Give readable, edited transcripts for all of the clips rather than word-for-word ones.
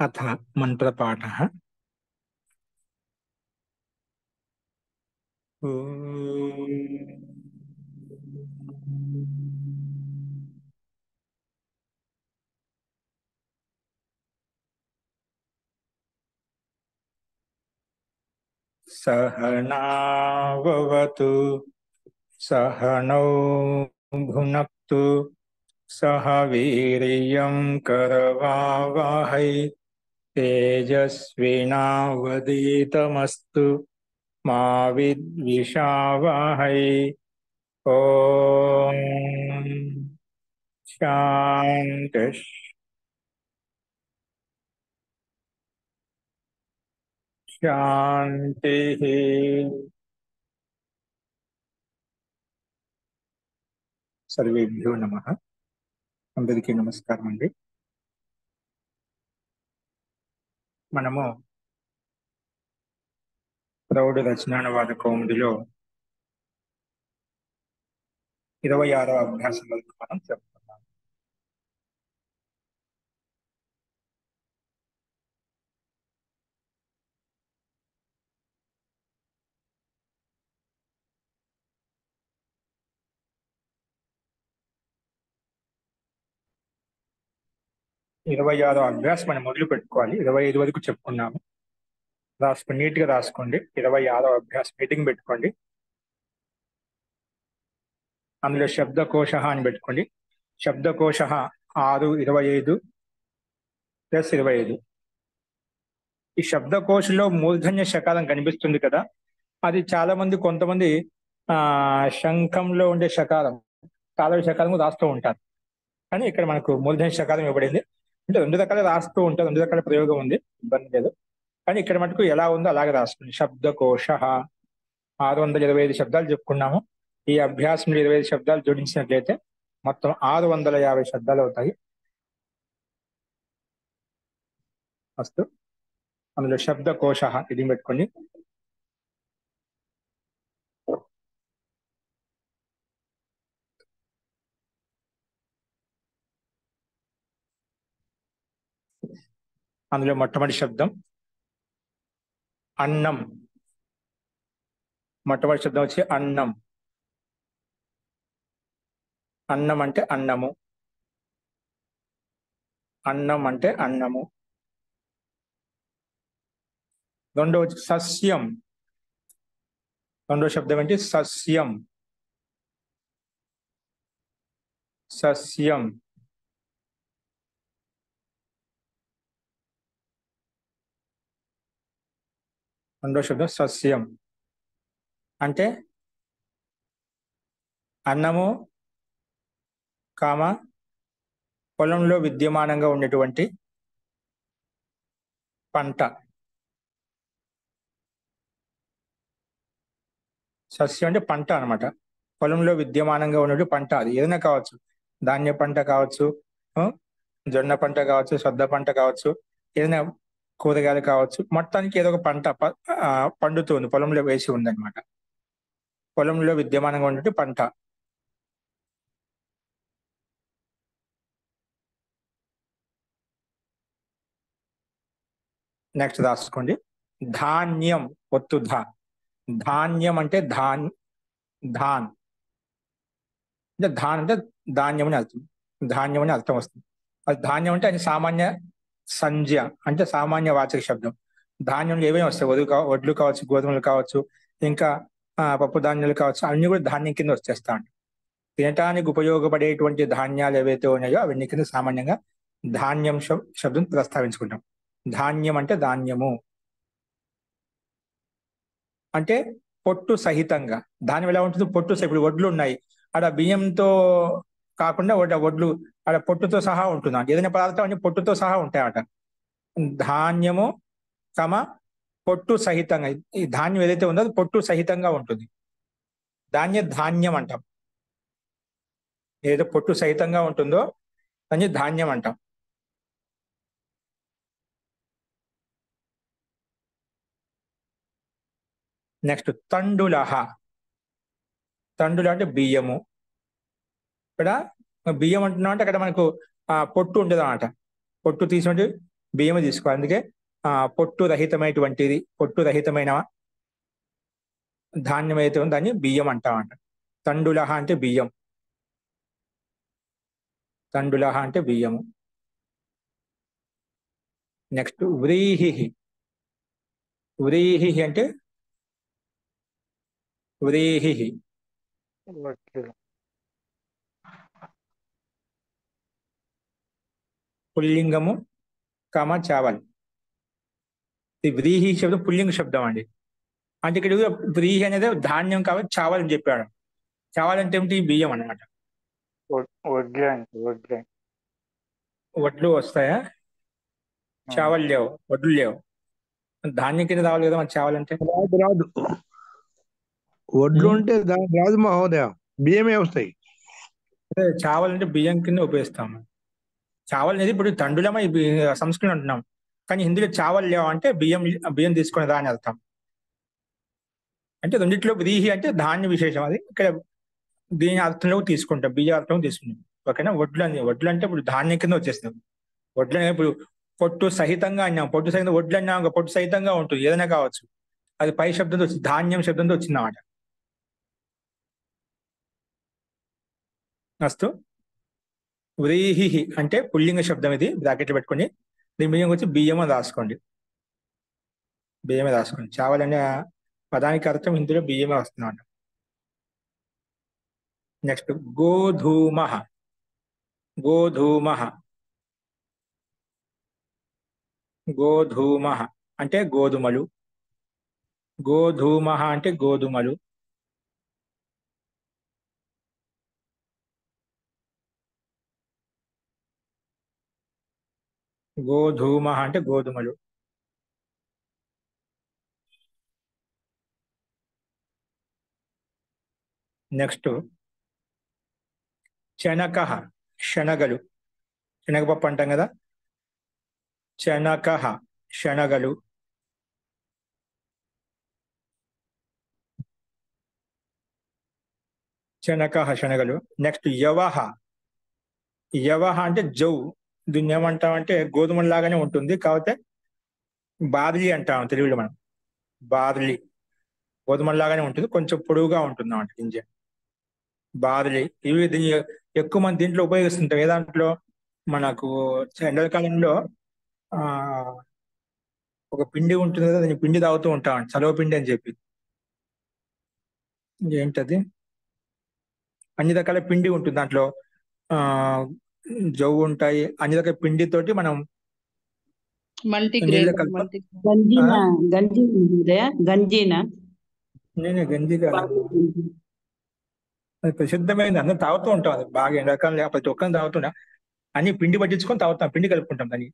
अथ मन्त्रपाठः। सहनाववतु सहनौ भुनक्तु सह वीर्यं करवावहै तेजस्विनावधीतमस्तु मा विद्विषावहै। ॐ शान्ति शान्तिः। सर्वेभ्यो नमः। అందరికీ నమస్కారం అండి. మనము ప్రౌఢ రచనానువాద కౌముదిలో 26వ అభ్యాసం వరకు మనం చెప్పుకున్నాం. ఇరవై ఆరో అభ్యాసం మనం మొదలు పెట్టుకోవాలి. 25 వరకు చెప్పుకున్నాము. నీట్ గా రాసుకోండి. 26వ అభ్యాసం మీటింగ్ పెట్టుకోండి. అందులో శబ్దకోశ అని పెట్టుకోండి. శబ్దకోశ 6:25 + 25. ఈ శబ్దకోశలో మూర్ధన్య శకారం కనిపిస్తుంది కదా, అది చాలా మంది కొంతమంది శంఖంలో ఉండే శకారం, తాళవి శకారం రాస్తూ ఉంటారు. కానీ ఇక్కడ మనకు మూర్ధన్య శకారం ఇవ్వబడింది. అంటే 2 రకాల రాస్తూ ఉంటారు, 2 రకాల ప్రయోగం ఉంది, ఇబ్బంది లేదు. కానీ ఇక్కడ మటుకు ఎలా ఉందో అలాగే రాస్తుంది. శబ్దకోశ 625 శబ్దాలు చెప్పుకున్నాము. ఈ అభ్యాసంలో 25 శబ్దాలు జోడించినట్లయితే మొత్తం 650 శబ్దాలు అవుతాయి. ఫస్ట్ అందులో శబ్దకోశ ఇది పెట్టుకోండి. అందులో మొట్టమొదటి శబ్దం అన్నం. మొట్టమొదటి శబ్దం వచ్చి అన్నం. అన్నం అంటే అన్నము. అన్నం అంటే అన్నము. రెండవ సస్యం. రెండో శబ్దం ఏంటి? సస్యం. సస్యం. రెండో శబ్దం సస్యం అంటే అన్నము కామ పొలంలో విద్యమానంగా ఉండేటువంటి పంట. సస్యం అంటే పంట అన్నమాట. పొలంలో విద్యమానంగా ఉన్నటువంటి పంట, అది ఏదైనా కావచ్చు. ధాన్య పంట కావచ్చు, జొన్న పంట కావచ్చు, శ్రద్ధ పంట కావచ్చు, ఏదైనా కూరగాయలు కావచ్చు. మొత్తానికి ఏదో ఒక పంట పండుతుంది, పొలంలో వేసి ఉందన్నమాట. పొలంలో విద్యమానంగా ఉన్నటువంటి పంట. నెక్స్ట్ రాసుకోండి. ధాన్యం. ఒత్తు ధా. ధాన్యం అంటే ధాన్. అంటే అంటే ధాన్యం అని అర్థం. ధాన్యం అని అర్థం వస్తుంది. అది ధాన్యం అంటే అది సామాన్య సంజ్ఞ, అంటే సామాన్య వాచక శబ్దం. ధాన్యంలో ఏమేమి వస్తాయి? వడ్లు కావచ్చు, గోధుమలు కావచ్చు, ఇంకా పప్పు ధాన్యాలు కావచ్చు, అన్ని కూడా ధాన్యం కింద వచ్చేస్తా ఉంటాయి. తినటానికి ఉపయోగపడేటువంటి ధాన్యాలు ఏవైతే ఉన్నాయో అవన్నీ కింద సామాన్యంగా ధాన్యం శబ్దం ప్రస్తావించుకుంటాం. ధాన్యం అంటే ధాన్యము అంటే పొట్టు సహితంగా. ధాన్యం ఎలా ఉంటుంది? పొట్టు. ఇప్పుడు వడ్లు ఉన్నాయి, ఆడ బియ్యంతో కాకుండా వడ్లు ఆడ పొట్టుతో సహా ఉంటుంది. ఏదైనా పదార్థం అన్ని పొట్టుతో సహా ఉంటాయట. ధాన్యము పొట్టు సహితంగా. ఈ ధాన్యం ఏదైతే ఉందో అది పొట్టు సహితంగా ఉంటుంది. ధాన్యం అంటాం. ఏదైతే పొట్టు సహితంగా ఉంటుందో దాన్ని ధాన్యం అంటాం. నెక్స్ట్ తండులహ. తండుల అంటే బియ్యము. ఇక్కడ బియ్యం అంటున్నాం అంటే అక్కడ మనకు పొట్టు ఉండదు అన్నమాట. పొట్టు తీసినట్టు బియ్యం తీసుకోవాలి. అందుకే పొట్టు రహితమైనటువంటిది, పొట్టు రహితమైన ధాన్యం అయితే ఉందో దాన్ని బియ్యం అంటామంట. తండులహ అంటే బియ్యం, తండులహ అంటే బియ్యము. నెక్స్ట్ వ్రీహి. వ్రీహి అంటే వ్రీహి ఓకే. పుల్లింగము చావల్. ఈ వ్రీహి శబ్దం పుల్లింగ శబ్దం అండి. అంటే ఇక్కడ వ్రీహి అనేది ధాన్యం కాబట్టి చావల్ అని చెప్పాడు. చావల్ అంటే ఏమిటి? బియ్యం అన్నమాట. వడ్లే అంటే వడ్లే. వడ్లు వస్తాయా? చావల్ లేవు, వడ్లు లేవు. ధాన్యం కింద రావాలి కదా మన చావాలంటే. రాదు. వడ్లు ఉంటే దానికి రాదు మహోదయ, బియ్యమే వస్తాయి. అదే చావల్ అంటే బియ్యం కింద ఉపయోగిస్తాము. చావల్ అనేది ఇప్పుడు తండులమై సంస్కృతం అంటున్నాం, కానీ హిందీలో చావల్ లేవు అంటే బియ్యం, బియ్యం తీసుకునేదా అని అర్థం. అంటే రెండిట్లో వ్రీహి అంటే ధాన్య విశేషం, అది ఇక్కడ దీని అర్థంలో తీసుకుంటాం, బియ్య అర్థంలో తీసుకుంటాం. ఓకేనా? వడ్లు అంటే ఇప్పుడు ధాన్యం కింద వచ్చేసినాం. వడ్లు అనేది ఇప్పుడు పొట్టు సహితంగా అన్నాం, పొట్టు సహితంగా వడ్లు అన్నాం, పొట్టు సహితంగా ఉంటుంది, ఏదైనా కావచ్చు. అది పై శబ్దంతో వచ్చింది, ధాన్యం శబ్దంతో వచ్చిందన్నమాట. అస్తు. వ్రీహి అంటే పుల్లింగ శబ్దం, ఇది బ్రాకెట్లో పెట్టుకోండి. దీని బియ్యం వచ్చి బియ్యం అని రాసుకోండి, బియ్యమే రాసుకోండి. చావాలనే పదానికి అర్థం హిందీలో బియ్యమే వస్తుందన్నమాట. నెక్స్ట్ గోధూమ. గోధూమ. గోధూమ అంటే గోధుమలు. గోధూమ అంటే గోధుమలు. గోధూమ అంటే గోధుమలు. నెక్స్ట్ శనక. శనగలు, శనగపప్పు అంటాం కదా. శనక, శనగలు. శనక, శనగలు. నెక్స్ట్ యవహ. యవహ అంటే జౌ. దీన్ని ఏమంటామంటే గోధుమల లాగానే ఉంటుంది, కాకపోతే బార్లీ అంటాం తెలుగులో మనం. బార్లీ గోధుమల లాగానే ఉంటుంది, కొంచెం పొడవుగా ఉంటుంది అన్నమాట గింజ. బార్లీ. ఇవి దీన్ని ఎక్కువ మంది దీంట్లో ఉపయోగిస్తుంటాం. ఏ దాంట్లో? మనకు ఎండాకాలంలో ఆ ఒక పిండి ఉంటుంది కదా, దాన్ని పిండి తాగుతూ ఉంటాం, చలవ పిండి అని చెప్పి. ఏంటది? అన్ని రకాల పిండి ఉంటుంది దాంట్లో, ఆ జవ్వు ఉంటాయి, అన్ని రకాల పిండితోటి మనం నీళ్ళ కలుపు. గంజినా గంజినా నేను గంజి కాదు, అది ప్రసిద్ధమైంది, అందరం తాగుతూ ఉంటాం. అది బాగా ఎండాకాలం ప్రతి ఒక్కరిని తాగుతున్నా, అన్ని పిండి పట్టించుకొని తాగుతాం, పిండి కలుపుకుంటాం దాన్ని.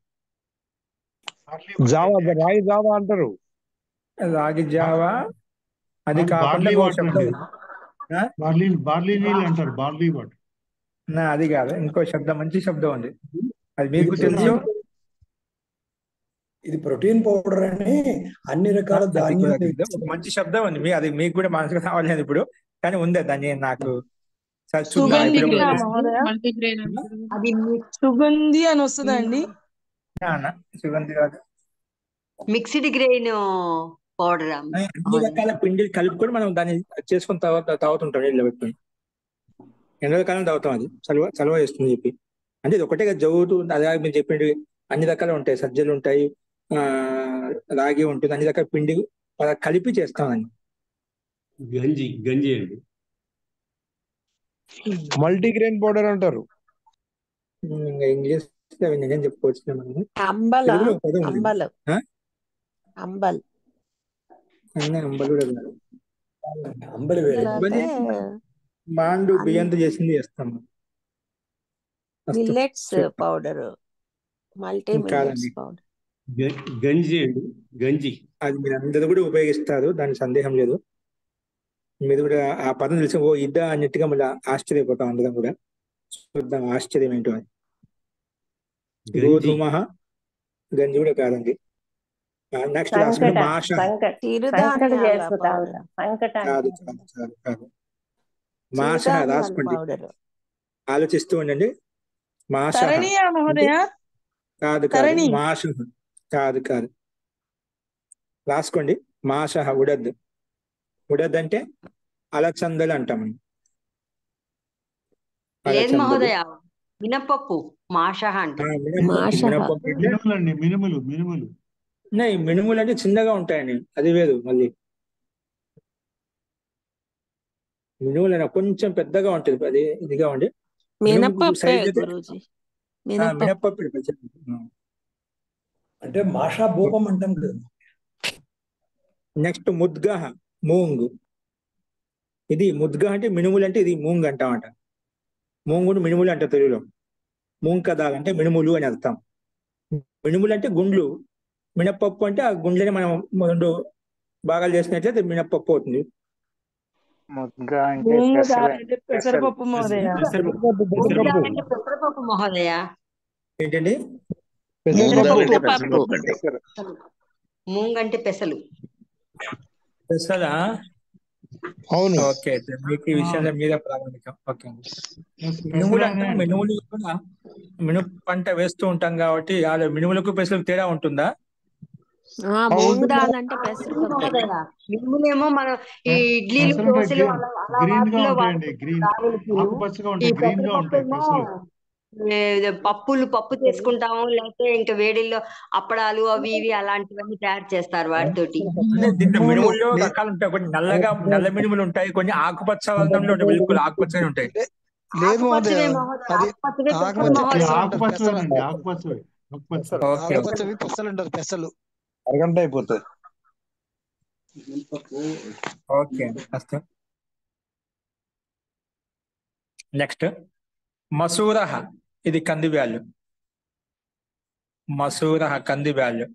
జావా, రాగి జావా అంటారు. రాగి జావా అది కాకుండా ఇంకో శబ్దం. బార్లీ నీళ్ళు అంటారు, బార్లీ వాటర్. అది కాదు, ఇంకో శబ్దం, మంచి శబ్దం ఉంది, అది మీకు తెలుసు. ఇది ప్రోటీన్ పౌడర్ అని అన్ని రకాల ధాన్యాలు. ఒక మంచి శబ్దం ఉంది, అది మీకు కూడా మనసుకు రావట్లేదు ఇప్పుడు, కానీ ఉంది దాన్ని నాకు సుగంధి అని వస్తుందండి. సుగంధి కాదు, మిక్స్డ్ గ్రెయిన్ పౌడర్. అన్ని రకాల పిండి కలుపుకొని మనం దాన్ని చేసుకొని తాగుతుంటాం నీళ్ళు పెట్టుకొని. ఎండాకాలం తాగుతాం, అది చలవ చేస్తుంది చెప్పి. అంటే ఇది ఒకటే జవుతూ, అదే మీరు చెప్పింది అన్ని రకాలు ఉంటాయి, సజ్జలు ఉంటాయి, రాగి ఉంటుంది, అన్ని రకాల పిండి అలా కలిపి చేస్తామని. గంజి అండి. మల్టీగ్రెయిన్ పౌడర్ అంటారు. ఇంకా ఇంగ్లీష్ అవి నిజం చెప్పుకోవచ్చు మనం. అంబల్ అంబలి మాండు బియ్యంతో చేసింది చేస్తాం. Millets powder, multi millets powder. గంజి అండి, గంజి. అది మీరు అందరూ కూడా ఉపయోగిస్తారు, దాని సందేహం లేదు. మీరు కూడా ఆ పదం తెలిసి ఓ ఇద్దా అన్నట్టుగా మళ్ళీ ఆశ్చర్యపోతాం అందరం కూడా. చూద్దాం ఆశ్చర్యం ఏంటో అని. గోధుమ గంజి కూడా కాదండి. నెక్స్ట్ రాసుకుంటే మాష. కాదు, మాష రాసుకోండి, ఆలోచిస్తూ ఉండండి. మాష కాదు, మాష కాదు కాదు, రాసుకోండి. మాషహ ఉడద్. ఉడద్ అంటే అలచందలు అంటాం. లేదు అలచందలు. మహోదయ, మినపప్పు మాషహ అంటే. మాషహ. మినపప్పు అంటే మినుములు అండి, మినుములు మినుములు. మినుములు అంటే చిన్నగా ఉంటాయండి, అది వేరు. మళ్ళీ మినుములు అంటే కొంచెం పెద్దగా ఉంటుంది, అది ఇదిగా ఉండి. మినుము మినపప్పే సైజ్ అయితే గురూజీ. మినపప్పు. మినపప్పు. అంటే మాషా భూపం అంటాం కదా. నెక్స్ట్ ముద్గహ, మూంగ్. ఇది ముద్గ అంటే మినుములు, అంటే ఇది మూంగ్ అంటామంట. మూంగును మినుములు అంటారు తెలుగులో. మూంగ్ కదాల్ అంటే మినుములు అని అర్థం. మినుములు అంటే గుండ్లు, మినపప్పు అంటే ఆ గుండ్లని మనం 2 భాగాలు చేసినట్లయితే మినపప్పు అవుతుంది. ముద్గ అంటే మూంగ పెసలు దాల్ అంటే పెసరపప్పు మహోదయ. మూంగ్ దాల్ అంటే పెసరపప్పు మహోదయ. ఏంటండి? పెసరపప్పు. పెసలు. మూంగ్ అంటే పెసలు. పెసలా? అవును. ఓకే, మీకు ఈ విషయంలో మీరే ప్రామాణికం. ఓకే. పెసలు మినుములు అనే అంటే అంటారు. మినుములు కూడా మినుము పంట వేస్తూ ఉంటాం కాబట్టి ఆ మినుములకు పెసలకు తేడా ఉంటుందా? మూంగ్ దాల్ అంటే పెసరపప్పే. మహోదయ, మినుములేమో మనం ఈ ఇడ్లీలు, పెసలు అంటే దోశలు అలా అలా గ్రీన్ గా వాటిలో ఉంటాయండి, వాడుకుంటాం గ్రీన్ దావెలకు. ఆకుపచ్చగా ఈ ఉంటాయి, గ్రీన్ గా పెసరపప్పు ఉంటాయి ఏమో పెసలు. పప్పు చేసుకుంటాము, లేకపోతే ఇంకా వేడిల్లో అప్పడాలు అవి ఇవి అలాంటివన్నీ తయారు చేస్తారు వాటితోటి. దీంట్లో మినుముల్లో రకాలు ఉంటాయి. కొన్ని నల్ల మినుములు ఉంటాయి, కొన్ని ఆకుపచ్చ వర్ణంలో ఉంటాయి, బిల్కుల్ ఆకుపచ్చని ఉంటాయి. లేదు మహోదయ, ఆకుపచ్చవే మహోదయ, అది ఆకుపచ్చవే పెసలు ఆకుపచ్చ మహోదయ. ఆకుపచ్చవేనండి, ఆకుపచ్చవే. ఆకుపచ్చ ఓకే. ఆకుపచ్చవి పెసలు ఉంటారు. పెసలు అరగంట అయిపోతుంది. ఓకే, అస్తం. నెక్స్ట్ మసూరహ, ఇది కంది బ్యాళ్ళు. మసూరహ కంది బ్యాళ్ళు.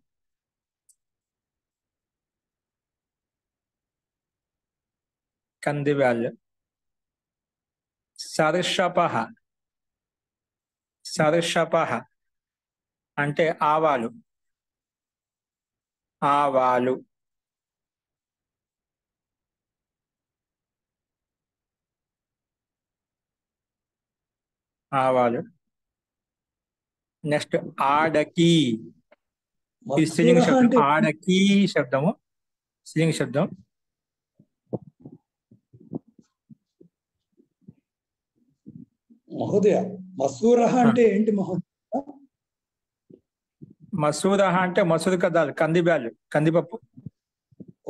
కంది బ్యాళ్ళు. సర్షపహ. సర్షపహ అంటే ఆవాలు. ఆవాలు. ఆవాలు. నెక్స్ట్ ఆడకి. ఇది స్త్రీలింగ మసూరహ శబ్దం. అంటే ఆడకి శబ్దము స్త్రీలింగ శబ్దం. మహోదయ, మసూరహ అంటే ఏంటి మహోదయ? మసూరహ అంటే మసూర్ కదాల్, కంది బ్యాళ్ళు, కందిపప్పు.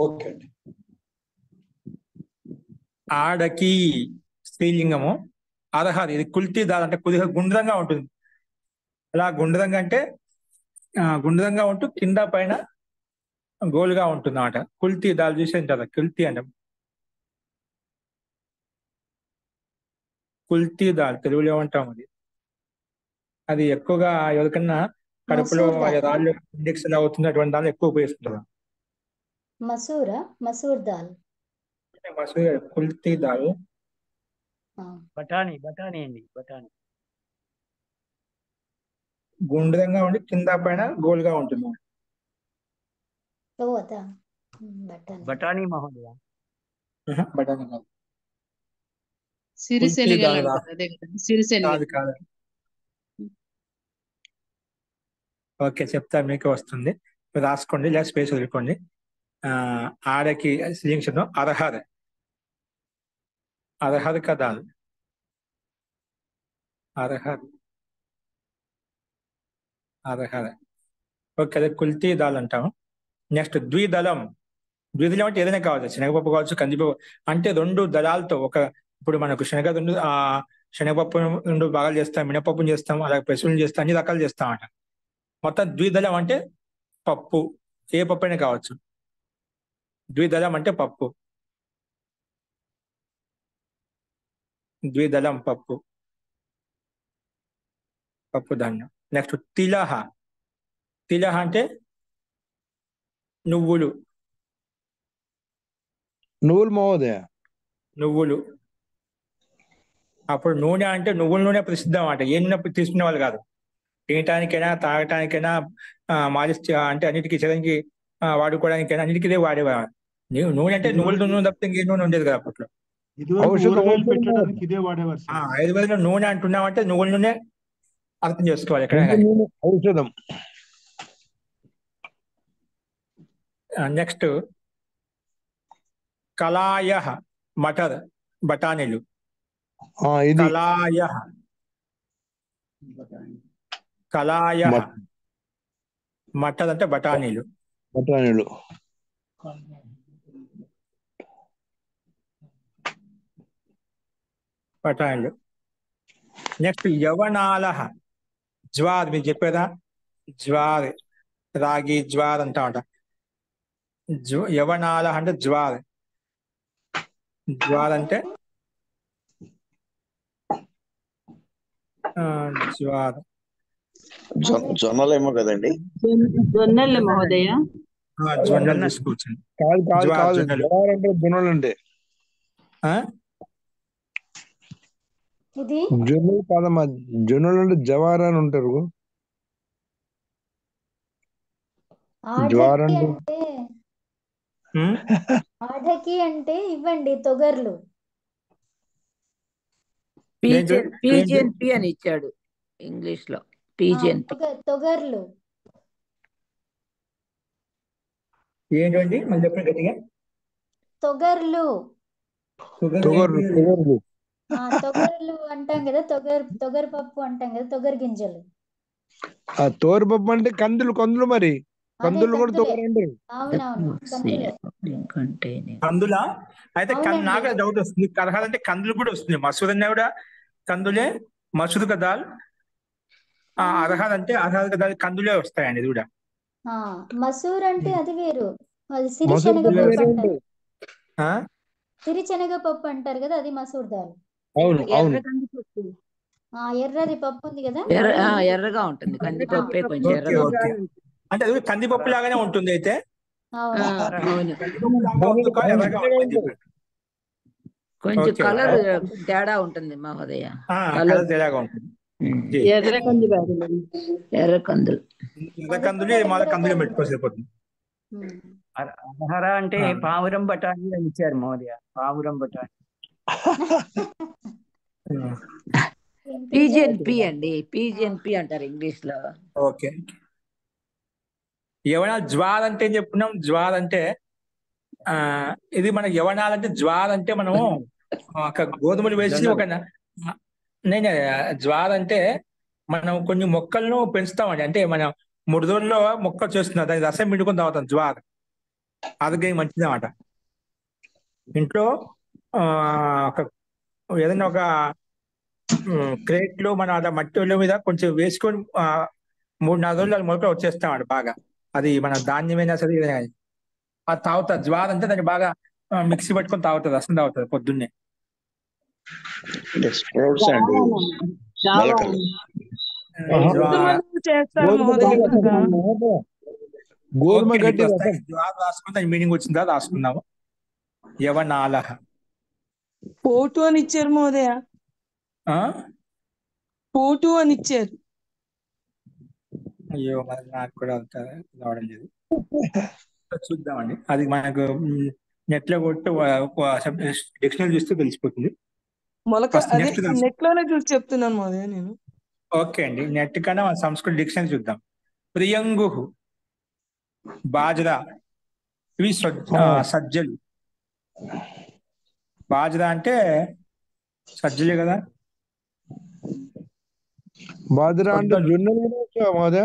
ఓకే అండి. ఆడకి స్త్రీలింగము. అర్హర్, ఇది కుల్తీ దాల్ అంటే కొద్దిగా గుండ్రంగా ఉంటుంది. అలా గుండ్రంగా అంటే గుండ్రంగా ఉంటూ కింద పైన గోలుగా ఉంటుంది అన్నమాట. కుల్తీ దాల్ చూసి ఉంటారు, కుల్తీ అంటే. కుల్తీ దాల్ తెలుగులో ఏమంటాం అది. అది ఎక్కువగా ఎవరికన్నా కడుపులో రాళ్ళు ఇండెక్స్ ఎలా అవుతుంది అటువంటి దాన్ని ఎక్కువ ఉపయోగిస్తుంటారు. మసూర్ దాల్. మసూర్ కుల్తీ దాల్. బఠానీ అండి, బఠానీ. గుండ్రంగా ఉండి కింద పైన గోలుగా ఉంటుంది. బఠానీ మహోదయ. బఠానీ కాదు. సిరిశెనగలు అంటారు, అదే కదా సిరిశెనగలు. కాదు. ఓకే, చెప్తా, మీకు వస్తుంది. మీరు రాసుకోండి, లేదా స్పేస్ వదులుకోండి. ఆడకి స్త్రీలింగ శబ్దం అర్హర్. అర్హర్ కదాల్. అర్హర్. ఓకే, అదే కుల్తీ దాల్ అంటాము. నెక్స్ట్ ద్విదళం. ద్విదళం అంటే ఏదైనా కావచ్చు, శనగపప్పు కావచ్చు, కందిపప్పు. అంటే 2 దళాలతో ఇప్పుడు మనకు శనగపప్పు 2 భాగాలు చేస్తాం, మినపప్పును చేస్తాం, అలాగే పెసలు చేస్తాం, అన్ని రకాలు చేస్తామట. మొత్తం ద్విదళం అంటే పప్పు, ఏ పప్పు అయినా కావచ్చు. ద్విదళం అంటే పప్పు. ద్విదళం పప్పు ధాన్యం. నెక్స్ట్ తిలహ. తిలహ అంటే నువ్వులు. మహోదయ. నువ్వులు. అప్పుడు నూనె అంటే నువ్వుల నూనె ప్రసిద్ధం అన్నమాట. ఏ నూనె తీసుకునే వాళ్ళు కాదు. తినటానికైనా, తాగటానికైనా, మాలిష్ అంటే అన్నిటికీ శరీరానికి వాడుకోవడానికైనా అన్నిటికీ ఇదే వాడేవారు. నూనె అంటే నువ్వుల నూనె తప్పితే ఇంకే నూనె ఉండేది కదా అప్పట్లో. ఊరగాయలు పెట్టడానికి ఇదే వాడేవారు సార్. ఆయుర్వేదంలో నూనె అంటున్నామంటే నువ్వుల నూనె అర్థం చేసుకోవాలి ఎక్కడైనా. ఔషధం. నెక్స్ట్ కలాయ మటర్ బఠానీలు. ఇది కలాయ మటర్ అంటే బఠానీలు. బఠానీలు. నెక్స్ట్ యవనాల జ్వార్. మీరు చెప్పేదా జ్వార్, రాగి జ్వార్ అంటామట. యవనాల అంటే జ్వార్. జ్వార్ అంటే జ్వార్ జొన్నలేమో కదండి. జొన్నలు మహోదయ. జొన్నలు తీసుకోవచ్చండి. జొన్నలు అంటే జొన్నలు కాదమ్మా, జొన్నలు అంటే జవార్ అని ఉంటారు. జ్వార్ ఆఢకి అంటే ఇవ్వండి తొగర్లు. పీజీఎన్పి అని ఇచ్చాడు ఇంగ్లీష్ లో. పీజీఎన్పి తొగర్లు ఏంటండి మళ్ళీ చెప్పండి గట్టిగా. తొగర్లు తొగర్లు తొగర్లు అంటాం కదా. తొగర్ పప్పు అంటాం కదా, తొగర్ గింజలు. తోరు పప్పు అంటే కందులు. మరి కందులు కూడా తొగరండి. అవునవును కందులా? అయితే నాకు డౌట్ వస్తుంది. కరహాలు అంటే కందులు కూడా వస్తుంది. మసూద్ అన్నా కూడా కందులే. మసూద్ కదాల్. అర్హద్ అంటే అర్హద్ కదాల్ కందులే వస్తాయండి. ఇది కూడా మసూర్ అంటే అది వేరు. అది సిరిశనగ పప్పు అంటారు. సిరిశనగ పప్పు అంటారు కదా, అది మసూర్ దాల్. ఎర్రది పప్పు ఉంది కదా, ఎర్రగా ఉంటుంది. కందిపప్పే కొంచెం ఎర్రగా ఉంటుంది. అంటే అది కందిపప్పు లాగానే ఉంటుంది. అయితే కొంచెం కలర్ తేడా ఉంటుంది మహోదయ. తేడాగా ఉంటుంది. ఎర్ర కందులు ఎర్ర కందులు మళ్ళీ కందులు పెట్టుకోసేపోతుంది. అర్హర అంటే పావురం బఠానీ అని ఇచ్చారు మహోదయ. పావురం బఠానీ. పీజీఎన్పి అండి. పీజీఎన్పి అంటారు ఇంగ్లీష్ లో. ఓకే. యవనాలు జ్వార్ అంటే ఏం చెప్పుకున్నాం? జ్వార్ అంటే ఇది మన యవనాలంటే జ్వార్ అంటే మనము ఒక గోధుమలు వేసి ఒక జ్వార్ అంటే మనం కొన్ని మొక్కలను పెంచుతామండి. అంటే మనం 3 రోజుల్లో మొక్కలు చేస్తున్నాం, దానికి రసం పిండుకొని తాగుతాం. జ్వార్ ఆరోగ్యం మంచిది అన్నమాట. ఇంట్లో ఏదైనా ఒక క్రేట్ లో మనం అలా మట్టి మీద కొంచెం వేసుకొని 3-4 రోజులు అది మొలక వచ్చేస్తామండి బాగా. అది మన ధాన్యమైనా సరే ఏదైనా అది తాగుతుంది. జ్వార్ అంటే దాన్ని బాగా మిక్సీ పట్టుకొని తాగుతుంది, రసం తాగుతుంది పొద్దున్నే. గోధుమ గడ్డి జ్వార్ రాసుకుని దాని మీనింగ్ వచ్చిందా రాసుకున్నాము. యవనాల పోటు అని ఇచ్చారు మహోదయ. పోటు అని ఇచ్చారు. అయ్యో మరి నాకు కూడా రావడం లేదు. చూద్దామండి. అది మనకు నెట్ లో కొట్టి డిక్షనరీ చూస్తే తెలిసిపోతుంది. నెట్ లోనే చూసి చెప్తున్నాను మహోదయ నేను. ఓకే అండి. నెట్ కన్నా మన సంస్కృత డిక్షనరీ చూద్దాం. ప్రియంగు బాజ్రా ఇవి సజ్జలు. బాజ్రా అంటే సజ్జలే కదా. బాజ్రా అంటే జొన్నలు మహోదయ.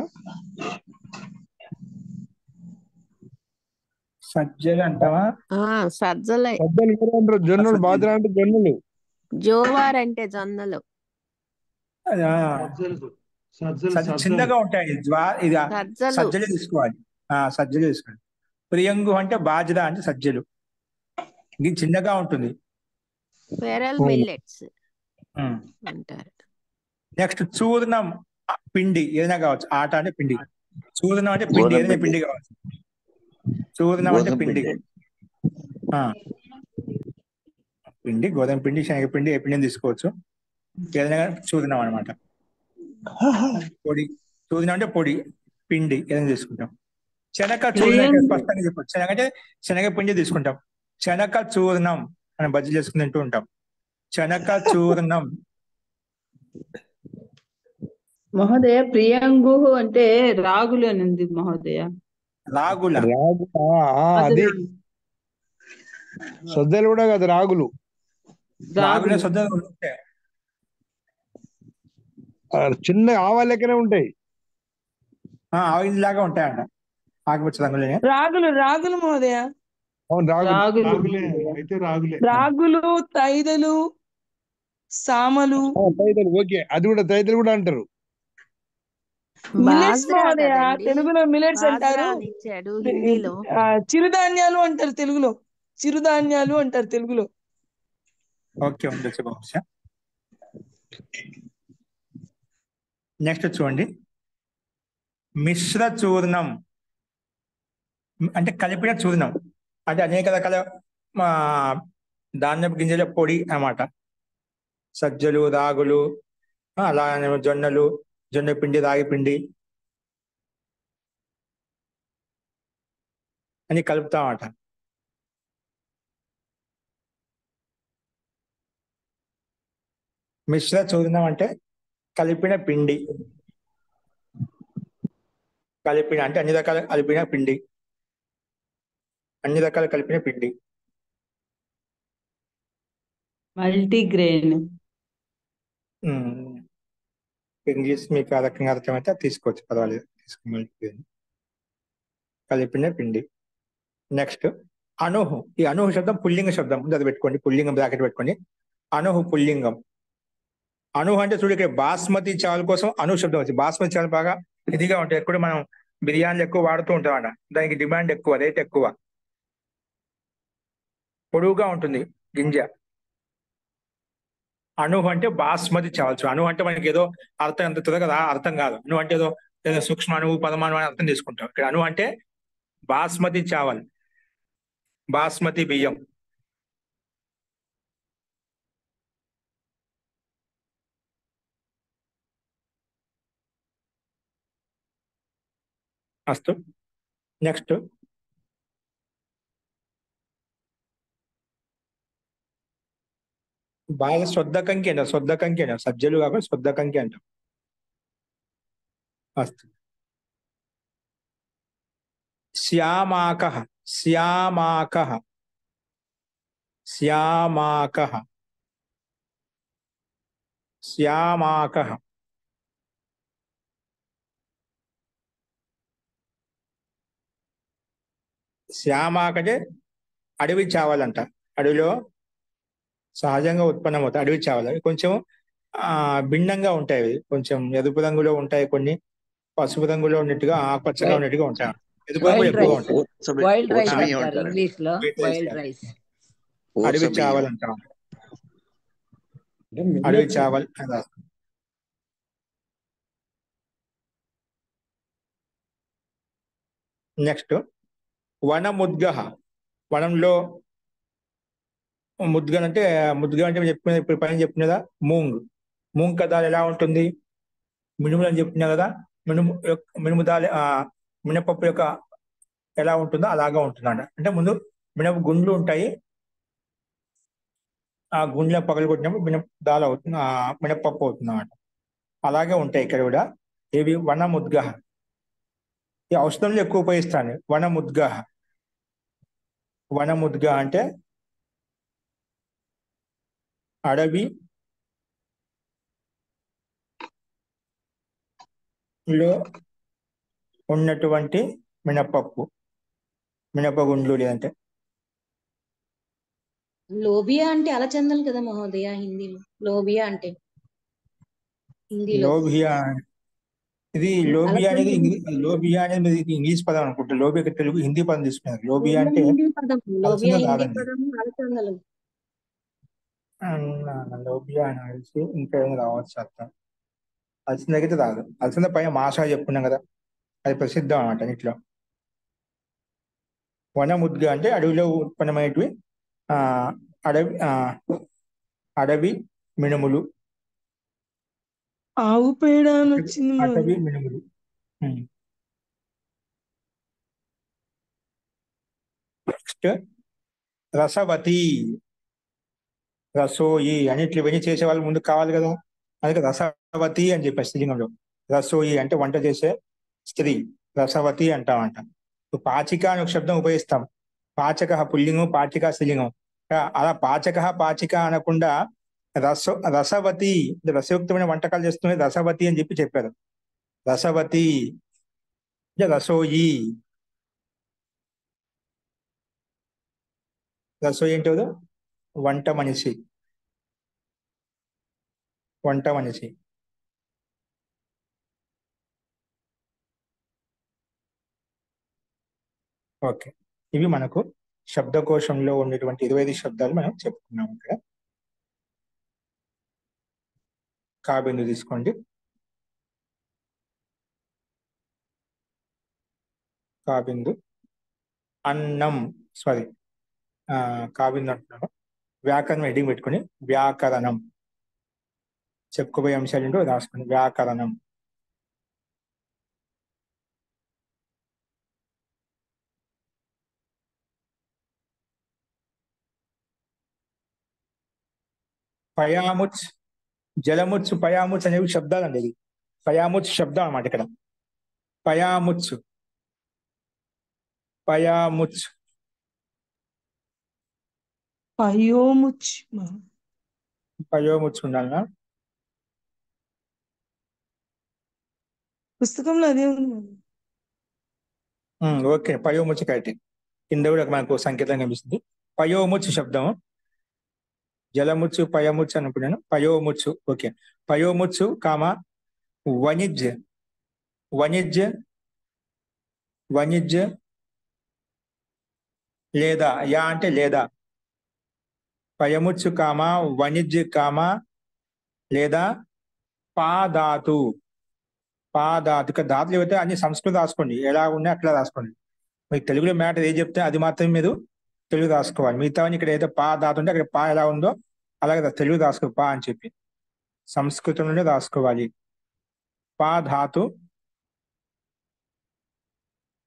సజ్జలు అంటావా? సజ్జలే. అంటారు జొన్నలు. బాజ్రా అంటే జొన్నలు. జోవార్ అంటే జొన్నలు. చిన్నగా ఉంటాయి. ఇది సజ్జలు తీసుకోవాలి. సజ్జలు తీసుకోవాలి. ప్రియంగు అంటే బాజ్రా అంటే సజ్జలు. ఇది చిన్నగా ఉంటుంది. అంటారు. నెక్స్ట్ చూర్ణం పిండి ఏదైనా కావచ్చు. ఆట అంటే పిండి. చూర్ణం అంటే పిండి, ఏదైనా పిండి కావచ్చు. చూర్ణం అంటే పిండి. పిండి గోధుమ పిండి, శనగపిండి, ఏ పిండిని తీసుకోవచ్చు. ఏదైనా చూర్ణం అనమాట. పొడి. చూర్ణం అంటే పొడి, పిండి ఏదైనా తీసుకుంటాం. శనగ చూర్ణం స్పష్టంగా చెప్పచ్చు. శనగ అంటే శనగపిండి తీసుకుంటాం. శనగ చూర్ణం మనం బజ్జీలు చేసుకుని తింటూ ఉంటాం. శనగ చూర్ణం. మహోదయ ప్రియాంగు అంటే రాగులు అని ఉంది మహోదయ. రాగుల రాగు అది సొద్దలు కూడా కాదు, రాగులు. రాగుల సొద్దలు ఉంటాయి. చిన్న ఆవాల లెక్కనే ఉంటాయి. ఆయిల్ లాగా ఉంటాయంట ఆకుపచ్చ రంగులోనే. రాగులు మహోదయ. అవును, రాగులే అయితే రాగులే. రాగులు, తైదలు, సామలు. తైదలు, ఓకే, అది కూడా తైదలు కూడా అంటారు. మిలెట్స్ బాజ్రా మహోదయ, కదండి, తెలుగులో మిలెట్స్ బాజ్రా అంటారు, అని ఇచ్చాడు హిందీలో. చిరుధాన్యాలు అంటారు తెలుగులో. చిరుధాన్యాలు అంటారు తెలుగులో. ఓకే, ఉండొచ్చు బహుశా. నెక్స్ట్ చూడండి, మిశ్ర చూర్ణం అంటే కలిపిన చూర్ణం, అంటే అనేక రకాల ధాన్యపు గింజల పొడి అన్నమాట. సజ్జలు, రాగులు, అలానే జొన్నలు, జొన్న పిండి, రాగి పిండి అని కలుపుతామట. మిశ్ర చూర్ణం అంటే కలిపిన పిండి, కలిపిన అంటే అన్ని రకాల కలిపిన పిండి, అన్ని రకాల కలిపిన పిండి. మల్టీగ్రెయిన్. ఇంగ్లీష్ మీకు ఆ రకంగా అర్థమైతే తీసుకోవచ్చు, పర్వాలేదు, తీసుకోమని. కలిపిన పిండి. నెక్స్ట్ అనుహు. ఈ అనుహు శబ్దం పుల్లింగ శబ్దం, ముందు అది పెట్టుకోండి, పుల్లింగం బ్రాకెట్ పెట్టుకోండి. అనుహు పుల్లింగం. అనుహు అంటే చూడు, ఇక్కడ బాస్మతి చావల్ కోసం అను శబ్దం వచ్చింది. బాస్మతి చావల్ బాగా ఇదిగా ఉంటాయి, ఎప్పుడు మనం బిర్యానీలు ఎక్కువ వాడుతూ ఉంటాం అన్న, దానికి డిమాండ్ ఎక్కువ, రేట్ ఎక్కువ, పొడువుగా ఉంటుంది గింజ. అను అంటే బాస్మతి చావల్. అను అంటే మనకి ఏదో అర్థం ఎంత త్వరగా అర్థం కాదు. అను అంటే ఏదో సూక్ష్మ అణువు, పరమాణువు అని అర్థం తీసుకుంటాం. ఇక్కడ అను అంటే బాస్మతి చావల్, బాస్మతి బియ్యం. అస్తు. నెక్స్ట్ బాగా శుద్ధ కంకి అంటాం, శుద్ధ కంకి అంటాం, సజ్జలు కాకుండా శుద్ధ కంకి అంటాం. అస్తు. శ్యామాకః. శ్యామాకః. శ్యామాకః. శ్యామాకః. శ్యామాక అంటే అడవి చావాలంట, అడవిలో సహజంగా ఉత్పన్నమవుతాయి అడవి చావలు. కొంచెం భిన్నంగా ఉంటాయి, కొంచెం ఎరుపు రంగులో ఉంటాయి, కొన్ని పసుపు రంగులో ఉన్నట్టుగా, ఆకుపచ్చగా ఉన్నట్టుగా ఉంటాయి. ఎరుపు రంగులో ఎక్కువగా ఉంటాయి. వైల్డ్ రైస్ అంటారు ఇంగ్లీష్ లో, వైల్డ్ రైస్. అడవి చావల్ అంటాం, అడవి చావల్. నెక్స్ట్ వనముద్గః. వనంలో ముద్గన్ అంటే చెప్పిన ఇప్పుడు పైన చెప్పినదా మూంగ్. మూంగ్ కదాలు ఎలా ఉంటుంది, మినుములు అని చెప్పినా కదా, మినుము దాలి మినపప్పు యొక్క ఎలా ఉంటుందో అలాగా ఉంటుందంట. అంటే ముందు మినప గుండ్లు ఉంటాయి, ఆ గుండ్ల పగలు కొట్టినప్పుడు దాల్ అవుతుంది, మినపప్పు అవుతుంది అన్నమాట. అలాగే ఉంటాయి ఇక్కడ కూడా. ఇవి వనముద్గః. ఈ ఔషధంలో ఎక్కువ ఉపయోగిస్తాను, వనముద్గః. వనముద్గ అంటే అడవి లో ఉన్నటువంటి మినపప్పు, మినపగుండ్లు, లేదంటే లోబియా అంటే అలచందలు కదా మహోదయ హిందీలో. లోబియా అంటే హిందీలో లోబియా. ఇది లోబియా అనేది లోబియా అనేది ఇంగ్లీష్ పదం అనుకుంటా. లోబియా తెలుగు హిందీ పదం తీసుకున్నారు. లోబియా అంటే హిందీ పదం, లోబియా అలసంద హిందీ కాదండి. పదం అలచందలు. లోబియా అని కలిసి ఇంకా ఏమైనా రావచ్చు అర్థం. అలసందకైతే రాదు. అలసంద పైన మాషా చెప్పుకున్నాం కదా, అది ప్రసిద్ధం అన్నమాట అన్నిట్లో. వనముద్గ అంటే అడవిలో ఉత్పన్నమైనవి అడవి మినుములు, ఆవు పేడ అని వచ్చింది. అటవీ మినుములు. నెక్స్ట్ రసవతి. రసోయి అన్నిట్లు ఇవన్నీ చేసే వాళ్ళు ముందు కావాలి కదా, అందుకే రసవతి అని చెప్పారు స్త్రీలింగంలో. రసోయి అంటే వంట చేసే స్త్రీ, రసవతి అంటామంట. పాచిక అని ఒక శబ్దం ఉపయోగిస్తాం. పాచక పుల్లింగం, పాచిక స్త్రీలింగం. అలా పాచక పాచిక అనకుండా రసవతి, రసయుక్తమైన వంటకాలు చేస్తుంది రసవతి అని చెప్పారు. రసవతి రసోయి. రసోయి ఏంటో వంట మనిషి. వంట మనిషి. ఓకే, ఇవి మనకు శబ్దకోశంలో ఉన్నటువంటి 25 శబ్దాలు మనం చెప్పుకున్నాం. ఇక్కడ కాబిందు తీసుకోండి. కాబిందు అన్నం, సారీ కాబిందు అంటున్నాను. వ్యాకరణం హెడ్డింగ్ పెట్టుకుని వ్యాకరణం చెప్పుకోబోయే అంశాలు ఏంటో రాసుకుని వ్యాకరణం. పయాముచ్, జలముచ్, పయాముచ్ అనేవి శబ్దాలు అండి. ఇది పయాముచ్ శబ్దం అన్నమాట. ఇక్కడ పయాముచ్, పయాముచ్, పయోముచ్. పయోముచ్ ఉండాలనా? పుస్తకంలో అదే ఉంది. ఓకే, పయోముచ్ కరెక్ట్. కింద కూడా మనకు సంకేతం కనిపిస్తుంది. పయోముచ్ శబ్దం. జలముచ్చు, పయముచ్చు అనుకున్నాను. పయోముచ్చు. ఓకే, పయోముచ్చు కామ వణిజ్, వణిజ్, వణిజ్ లేదా, యా అంటే లేదా. పయముచ్చు కామ వణిజ్ కామ లేదా పాదాతు. పాదాతు. ఇక దాతులు ఏవైతే అన్ని సంస్కృతం రాసుకోండి, ఎలా ఉన్నాయి అట్లా రాసుకోండి. మీకు తెలుగులో మ్యాటర్ ఏది చెప్తే అది మాత్రమే మీరు తెలుగు రాసుకోవాలి. మిగతా ఇక్కడ ఏదైతే పా దాతు ఉంటే అక్కడ పా ఎలా ఉందో అలాగే తెలుగు రాసుకో పా అని చెప్పి సంస్కృతంలోనే రాసుకోవాలి. పా ధాతు.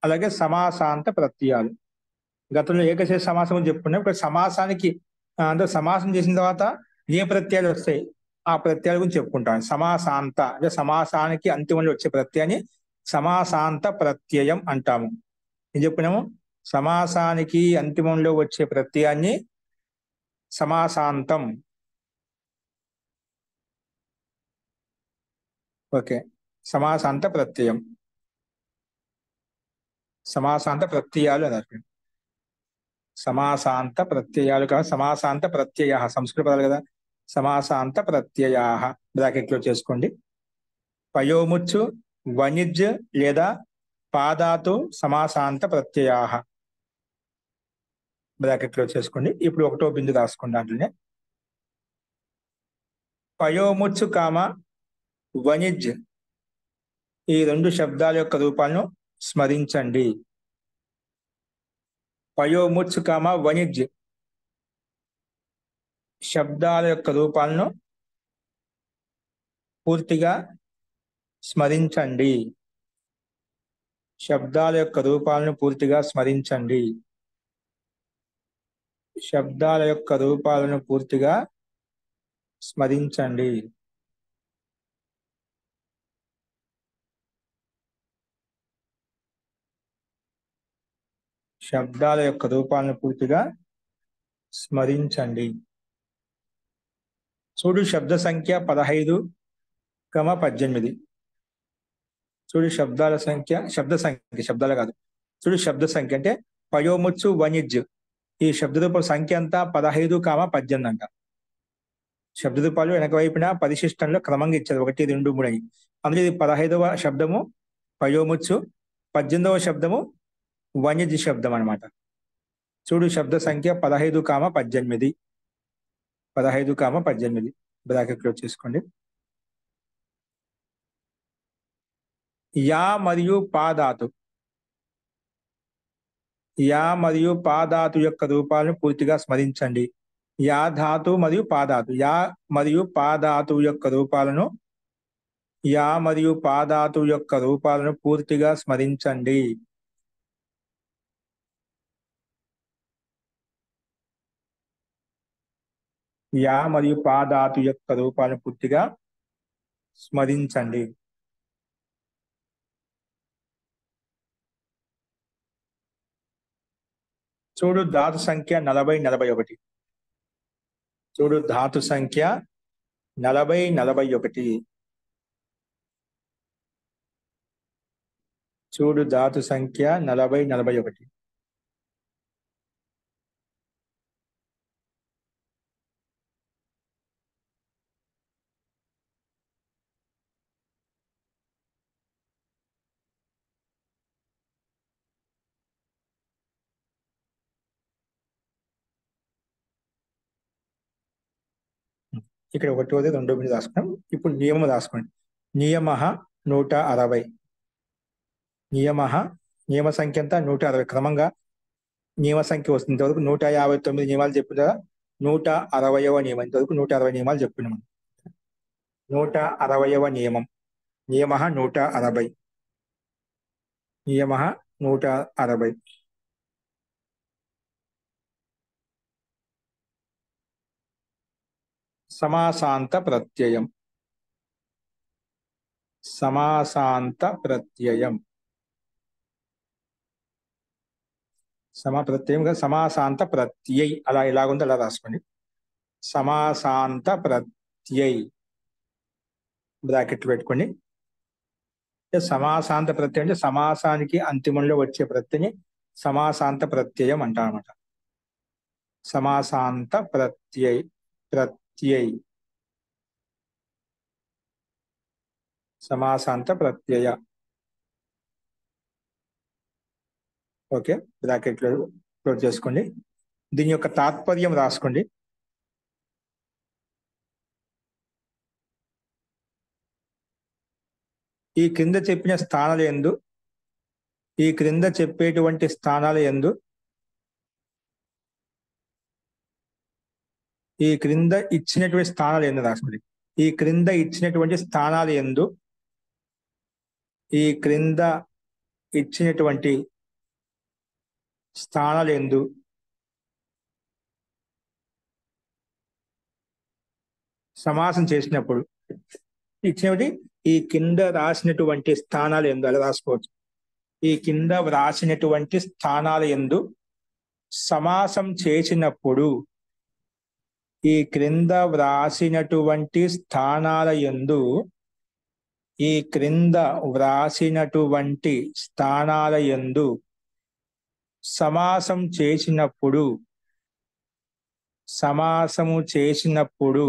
అలాగే సమాసాంత ప్రత్యయాలు. గతంలో ఏకశేష సమాసం చెప్పుకున్నాం. ఇక్కడ సమాసానికి అంటే సమాసం చేసిన తర్వాత ఏ ప్రత్యయాలు వస్తాయి ఆ ప్రత్యయాల గురించి చెప్పుకుంటాం. సమాసాంత అంటే సమాసానికి అంతిమంలో వచ్చే ప్రత్యయాన్ని సమాసాంత ప్రత్యయం అంటాము. ఏం చెప్పుకున్నాము? సమాసానికి అంతిమంలో వచ్చే ప్రత్యయాన్ని సమాసాంతం. ఓకే, సమాసాంత ప్రత్యయం. సమాసాంత ప్రత్యయాలు అన్నారు. సమాసాంత ప్రత్యయాలు కాదు, సమాసాంత ప్రత్యయ. సంస్కృత పదాలు కదా. సమాసాంత ప్రత్యయా బ్రాకెట్లో చేసుకోండి. పయోముచ్చు, వణిజ్ లేదా పాదాతు సమాసాంత ప్రత్యయా బ్రాకెట్లో చేసుకోండి. ఇప్పుడు ఒకటో బిందు రాసుకోండి. దాంట్లోనే పయోముచ్చు కామ వణిజ్ ఈ రెండు శబ్దాల యొక్క రూపాలను స్మరించండి. పయోముచ్ కామ వణిజ్ శబ్దాల యొక్క రూపాలను పూర్తిగా స్మరించండి. శబ్దాల యొక్క రూపాలను పూర్తిగా స్మరించండి. శబ్దాల యొక్క రూపాలను పూర్తిగా స్మరించండి. శబ్దాల యొక్క రూపాలను పూర్తిగా స్మరించండి. చూడు శబ్ద సంఖ్య 15, 18. చూడు శబ్దాల సంఖ్య, శబ్దాలు కాదు. చూడు శబ్ద సంఖ్య అంటే పయోముచ్చు వణిజ్ ఈ శబ్ద రూపాల సంఖ్య అంతా 15, 18 అంట. శబ్ద రూపాలు వెనక వైపున పరిశిష్టంలో క్రమంగా ఇచ్చారు 1, 2, 3 అని. అందులో ఇది 15వ శబ్దము పయోముచ్చు, 18వ శబ్దము వణిజ్ శబ్దం అనమాట. చూడు శబ్ద సంఖ్య 15, 18. 15, 18 బ్రాకెట్ క్లోజ్ చేసుకోండి. యా మరియు పాదాతు. యా మరియు పాదాతు యొక్క రూపాలను పూర్తిగా స్మరించండి. యా ధాతు మరియు పాదాతు. యా మరియు పాదాతు యొక్క రూపాలను పూర్తిగా స్మరించండి. యా మరియు పాదాతు యొక్క రూపాలను పూర్తిగా స్మరించండి. చూడు ధాతు సంఖ్య 40, 41. చూడు ధాతు సంఖ్య 40, 41. చూడు ధాతు సంఖ్య 40, 41. ఇక్కడ 1వ 2వ మీద రాసుకున్నాం. ఇప్పుడు నియమం రాసుకోండి. నియమ 160. నియమ సంఖ్య అంతా 160. క్రమంగా నియమ సంఖ్య వస్తుంది. ఇంతవరకు 159 నియమాలు చెప్పిన 160వ నియమం. ఇంతవరకు 160 నియమాలు చెప్పినాం. 160వ నియమం. నియమ 160. నియమ 160. సమాసాంత ప్రత్యయం. సమాసాంత ప్రత్యయం. ప్రత్యయం కదా, సమాసాంత ప్రత్యయ్. అలా ఎలాగుందో అలా రాసుకోండి. సమాసాంత ప్రత్యయ్ బ్రాకెట్లు పెట్టుకోండి. సమాసాంత ప్రత్యయం అంటే సమాసానికి అంతిమంలో వచ్చే ప్రత్యయం సమాసాంత ప్రత్యయం అంటారన్నమాట. సమాసాంత ప్రత్యయ్. సమాసాంత ప్రత్యయ. ఓకే, బ్రాకెట్లో క్లోజ్ చేసుకోండి. దీని యొక్క తాత్పర్యం రాసుకోండి. ఈ క్రింద చెప్పిన స్థానాల యందు, ఈ క్రింద చెప్పేటువంటి స్థానాల యందు, ఈ క్రింద ఇచ్చినటువంటి స్థానాలు యందు రాసుకోండి. ఈ క్రింద ఇచ్చినటువంటి స్థానాల యందు, ఈ క్రింద ఇచ్చినటువంటి స్థానాల యందు సమాసం చేసినప్పుడు ఇచ్చినటువంటి ఈ కింద రాసినటువంటి స్థానాల యందు అలా రాసుకోవచ్చు. ఈ కింద రాసినటువంటి స్థానాల యందు సమాసం చేసినప్పుడు, ఈ క్రింద వ్రాసినటువంటి స్థానాల యందు, ఈ క్రింద వ్రాసినటువంటి స్థానాల యందు సమాసం చేసినప్పుడు, సమాసము చేసినప్పుడు,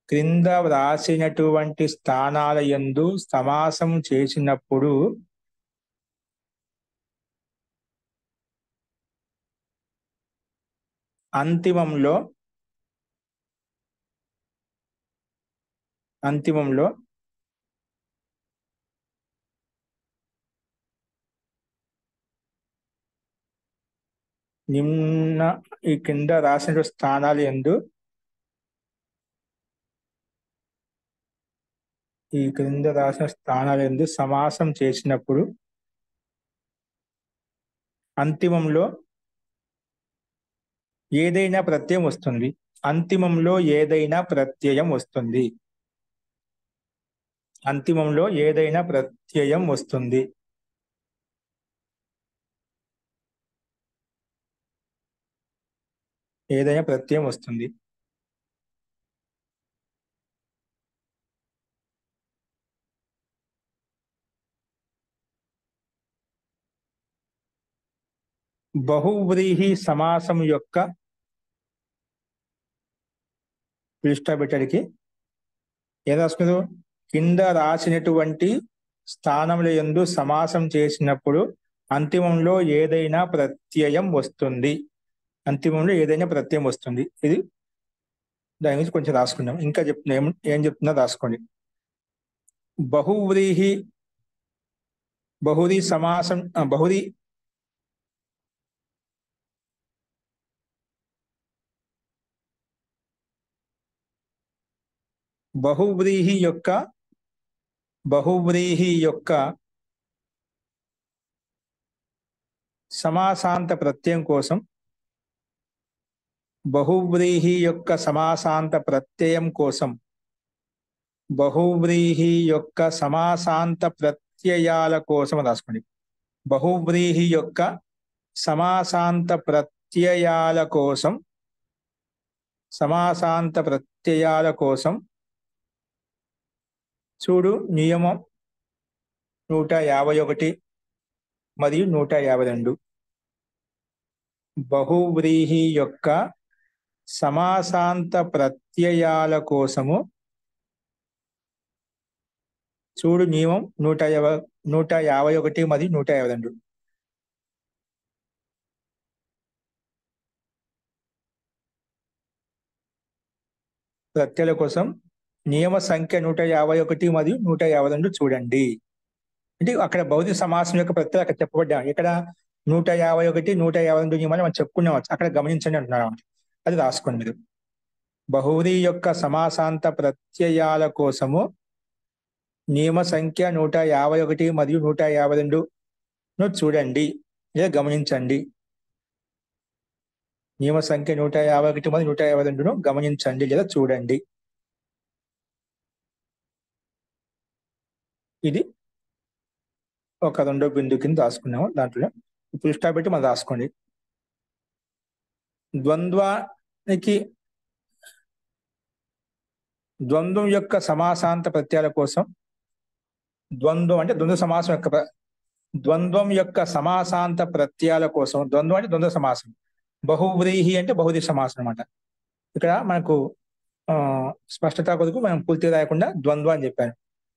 క్రింద వ్రాసినటువంటి స్థానాల యందు సమాసం చేసినప్పుడు అంతిమంలో నిమ్న ఈ కింద రాసిన స్థానాల యందు, ఈ క్రింద రాసిన స్థానాల యందు సమాసం చేసినప్పుడు అంతిమంలో ఏదైనా ప్రత్యయం వస్తుంది. అంతిమంలో ఏదైనా ప్రత్యయం వస్తుంది. అంతిమంలో ఏదైనా ప్రత్యయం వస్తుంది. ఏదైనా ప్రత్యయం వస్తుంది. బహువ్రీహి సమాసం యొక్క పెట్టడికి ఏం రాసుకుందో, కింద రాసినటువంటి స్థానముల యందు సమాసం చేసినప్పుడు అంతిమంలో ఏదైనా ప్రత్యయం వస్తుంది. అంతిమంలో ఏదైనా ప్రత్యయం వస్తుంది. ఇది దాని గురించి కొంచెం రాసుకున్నాం. ఇంకా చెప్తున్నా, ఏం చెప్తున్నా రాసుకోండి. బహువ్రీహి సమాసం బహువ్రీహి యొక్క సమాసాంత ప్రత్యయం కోసం, బహువ్రీహి యొక్క సమాసాంత ప్రత్యయం కోసం, బహువ్రీహి యొక్క సమాసాంత ప్రత్యయాల కోసం రాసుకోండి. బహువ్రీహి యొక్క సమాసాంత ప్రత్యయాల కోసం చూడు నియమం 151 మరియు 152. బహువ్రీహి యొక్క సమాసాంత ప్రత్యయాల కోసము చూడు నియమం 151 మరియు 152. ప్రత్యయాల కోసం నియమ సంఖ్య 151 మరియు 152 చూడండి. అంటే అక్కడ భౌతిక సమాసం యొక్క ప్రత్యయాలు అక్కడ చెప్పబడ్డా. ఇక్కడ 151, 152 నియమాలు మనం చెప్పుకున్నాం, అక్కడ గమనించండి అంటున్నారు. అది రాసుకోండి మీరు. బహువ్రీ యొక్క సమాసాంత ప్రత్యయాల కోసము నియమ సంఖ్య 151 మరియు 152 చూడండి లేదా గమనించండి. నియమ సంఖ్య 151 మరియు 152 గమనించండి లేదా చూడండి. ఇది ఒక రెండో బిందు కింద రాసుకున్నాము. దాంట్లో ఫుల్ స్టాప్ పెట్టి మనం రాసుకోండి. ద్వంద్వం యొక్క సమాసాంత ప్రత్యయాల కోసం ద్వంద్వం అంటే ద్వంద్వ సమాసం యొక్క ద్వంద్వం యొక్క సమాసాంత ప్రత్యయాల కోసం ద్వంద్వం అంటే ద్వంద్వ సమాసం, బహువ్రీహి అంటే బహువ్రీహి సమాసం అన్నమాట. ఇక్కడ మనకు స్పష్టత కొరకు మనం పూర్తిగా రాయకుండా ద్వంద్వం అని చెప్పాను.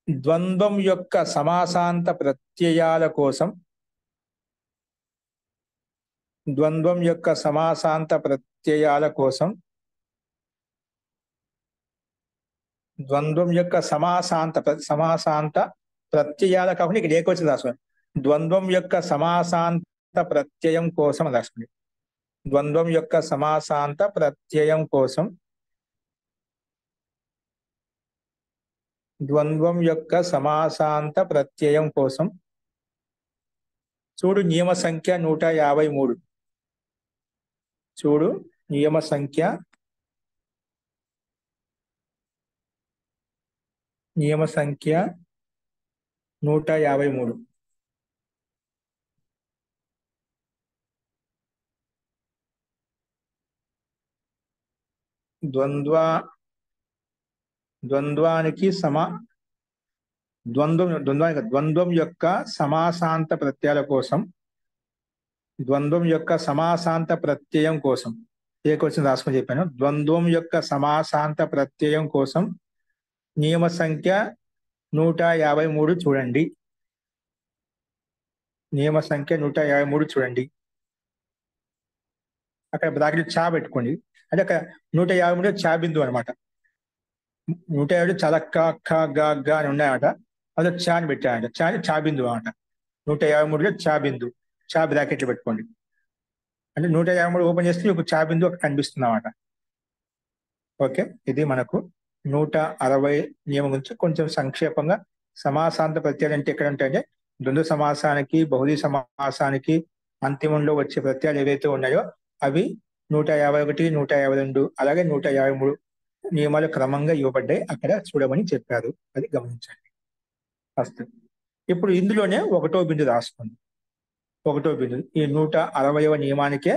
ద్వంద్వం యొక్క సమాసాంత ప్రత్యయాల కోసం ద్వంద్వం యొక్క సమాసాంత ప్రత్యయాల కోసం ద్వంద్వం యొక్క సమాసాంత ప్రత్యయాల కాకుండా ఇక్కడ ఏకవచనం రాసుకోండి. ద్వంద్వం యొక్క సమాసాంత ప్రత్యయం కోసం రాసుకోండి. ద్వంద్వం యొక్క సమాసాంత ప్రత్యయం కోసం ద్వంద్వం యొక్క సమాసాంత ప్రత్యయం కోసం చూడు నియమ సంఖ్య 153. చూడు నియమ సంఖ్య 153. ద్వంద్వం యొక్క సమాసాంత ప్రత్యయాల కోసం ద్వంద్వం యొక్క సమాసాంత ప్రత్యయం కోసం ఏకవచనం రాసుకొని చెప్పాను. ద్వంద్వం యొక్క సమాసాంత ప్రత్యయం కోసం నియమ సంఖ్య 153 చూడండి. నియమ సంఖ్య 153 చూడండి. అక్కడ బ్రాకెట్ చా పెట్టుకోండి. అంటే అక్కడ 153 చా బిందు అనమాట. 150 చాలా క గ అని ఉన్నాయన్నమాట. అదే చా అని పెట్టానంట. చా అంటే చా బిందు అనమాట. 153లో చా బిందు, చా బ్రాకెట్లు పెట్టుకోండి. అంటే 153 ఓపెన్ చేస్తే ఒక చా బిందు అక్కడ కనిపిస్తుంది అన్నమాట. ఓకే, ఇది మనకు 160 నియమం గురించి కొంచెం సంక్షేపంగా. సమాసాంత ప్రత్యయాలు అంటే ఎక్కడ ఉంటాయంటే ద్వంద్వ సమాసానికి బహుళీ సమాసానికి అంతిమంలో వచ్చే ప్రత్యయాలు ఏవైతే ఉన్నాయో అవి 151, 152 అలాగే 153 నియమాలు క్రమంగా ఇవ్వబడ్డాయి. అక్కడ చూడమని చెప్పారు, అది గమనించండి ఫస్ట్. ఇప్పుడు ఇందులోనే ఒకటో బిందు రాసుకోండి. ఒకటో బిందు ఈ 160వ నియమానికే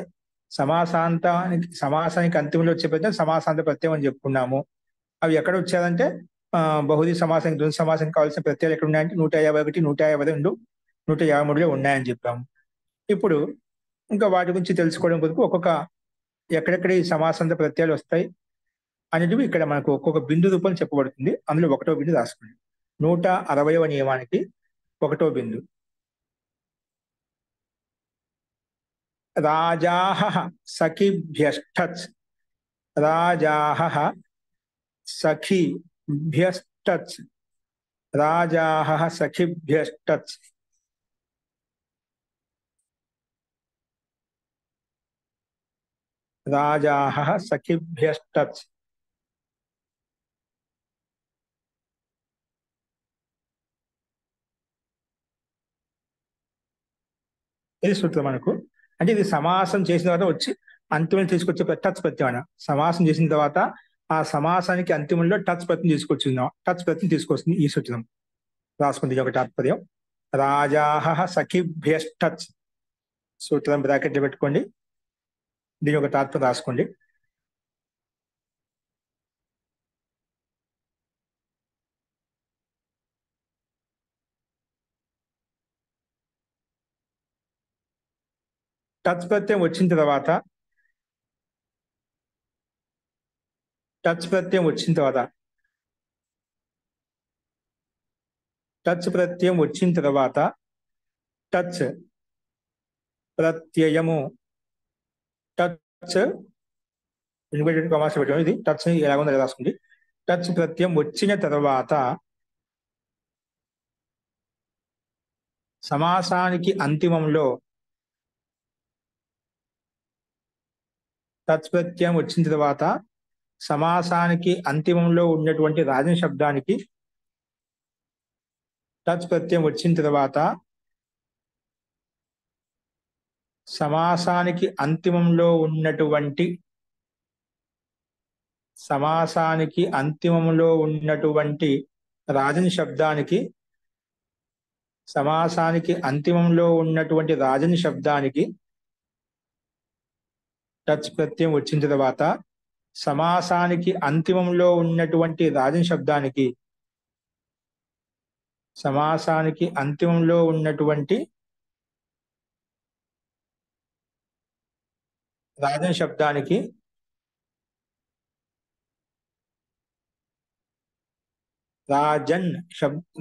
సమాసానికి అంతిమంలో వచ్చే ప్రత్యయం సమాసాంత ప్రత్యయం అని చెప్పుకున్నాము. అవి ఎక్కడ వచ్చారంటే బహుళీ సమాసానికి ద్వంద్వ సమాసానికి కావాల్సిన ప్రత్యయాలు ఎక్కడ ఉన్నాయంటే 151, 152, 153లో ఉన్నాయని చెప్పాము. ఇప్పుడు ఇంకా వాటి గురించి తెలుసుకోవడం కొరకు ఒక్కొక్క ఎక్కడెక్కడ ఈ సమాసాంత ప్రత్యయాలు వస్తాయి అనేటివి ఇక్కడ మనకు ఒక్కొక్క బిందు రూపం చెప్పబడుతుంది. అందులో ఒకటో బిందు రాసుకోండి. 160వ నియమానికి ఒకటో బిందు. రాజాః సఖిభ్యష్టచ్. రాజాః సఖిభ్యష్టచ్. రాజాః సఖిభ్యష్టచ్. రాజాః సఖిభ్యష్టచ్. ఇది సూత్రం మనకు. అంటే ఇది సమాసం చేసిన తర్వాత వచ్చి అంతిమంలో తీసుకొచ్చే టచ్ ప్రత్యయం. సమాసం చేసిన తర్వాత ఆ సమాసానికి అంతిమంలో టచ్ ప్రత్యయం తీసుకొస్తుంది ఈ సూత్రం. రాసుకుంది ఒక తాత్పర్యం. రాజాః సఖిభ్యష్టచ్. సూత్రం బ్రాకెట్ పెట్టుకోండి. దీని ఒక తాత్పర్యం రాసుకోండి. టచ్ ప్రత్యయం వచ్చిన తర్వాత టచ్ ప్రత్యయం వచ్చిన తర్వాత టచ్ ప్రత్యయం వచ్చిన తర్వాత టచ్ ప్రత్యయము టచ్ ఇన్వర్టెడ్ కామాస్ పెట్టాము. ఇది టచ్ ఎలాగో రాసుకోండి. టచ్ ప్రత్యయం వచ్చిన తర్వాత సమాసానికి అంతిమంలో టచ్ ప్రత్యయం వచ్చిన తర్వాత సమాసానికి అంతిమంలో ఉన్నటువంటి రాజన్ శబ్దానికి టచ్ ప్రత్యయం వచ్చిన తర్వాత సమాసానికి అంతిమంలో ఉన్నటువంటి రాజన్ శబ్దానికి సమాసానికి అంతిమంలో ఉన్నటువంటి రాజన్ శబ్దానికి టచ్ ప్రత్యయం వచ్చిన తర్వాత సమాసానికి అంతిమంలో ఉన్నటువంటి రాజన్ శబ్దానికి రాజన్ శబ్దానికి